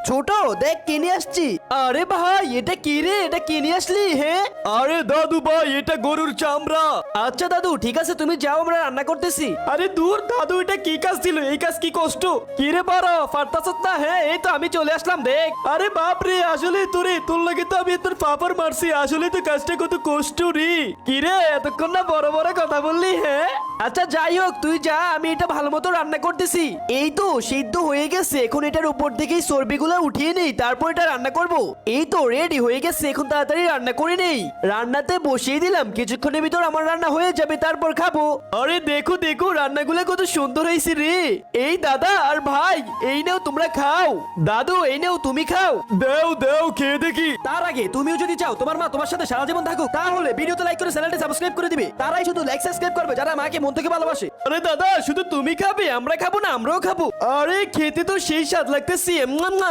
ছোট দেখ কিনে আসছি। আরে ভাই এটা কি রে, এটা কিনে আসলি? হ্যাঁ আরে দাদু ভাই, এটা গরুর চামড়া। আচ্ছা দাদু ঠিক আছে, তুমি যাও, আমরা রান্না করতেছি। আরে দূর দাদু, এটা কি কাজ ছিল? এই কাজ কি কষ্ট? কি রে বাড়া, ফাটাছত না? হ্যাঁ এই তো আমি চলে আসলাম, দেখ। আরে বাপ রে, আসলে তোর লাগে তো আমি তোর পাপার মারছি। আসলে তো কাজটা কত কষ্ট রে। কি রে এতক্ষণ না বড় বড় কথা বললি? হ্যাঁ আচ্ছা যাই হোক, তুই যা, আমি এটা ভালো মতো রান্না করতেছি। এই তো সিদ্ধ হয়ে গেছে, এখন এটার উপর থেকেই চর্বিগুলো উঠিয়ে নেই, তারপর এটা রান্না করব। এই তো রেডি হয়ে গেছে, এখন তাড়াতাড়ি রান্না করে নেই। রান্নাতে বসিয়ে দিলাম, কিছুক্ষণের ভিতর আমার রান্না হয়ে যাবে, তারপর খাবো। আরে দেখো দেখো, রান্নাগুলো কত সুন্দর হয়েছে রে। এই দাদা আর ভাই, এই নাও তোমরা খাও। দাদু এই নাও তুমি খাও। দেও দেও, খেয়ে দেখি। তার আগে তুমিও যদি চাও তোমার মা তোমার সাথে সারা জীবন থাকুক, তাহলে ভিডিওতে লাইক করে চ্যানেলটা সাবস্ক্রাইব করে দিবে। তারাই শুধু লাইক সাবস্ক্রাইব করবে যারা মাকে মন থেকে ভালোবাসে। আরে দাদা, শুধু তুমি খাবে? আমরা খাবো না? আমরাও খাবো। আরে খেতে তো সেই স্বাদ লাগতেছে।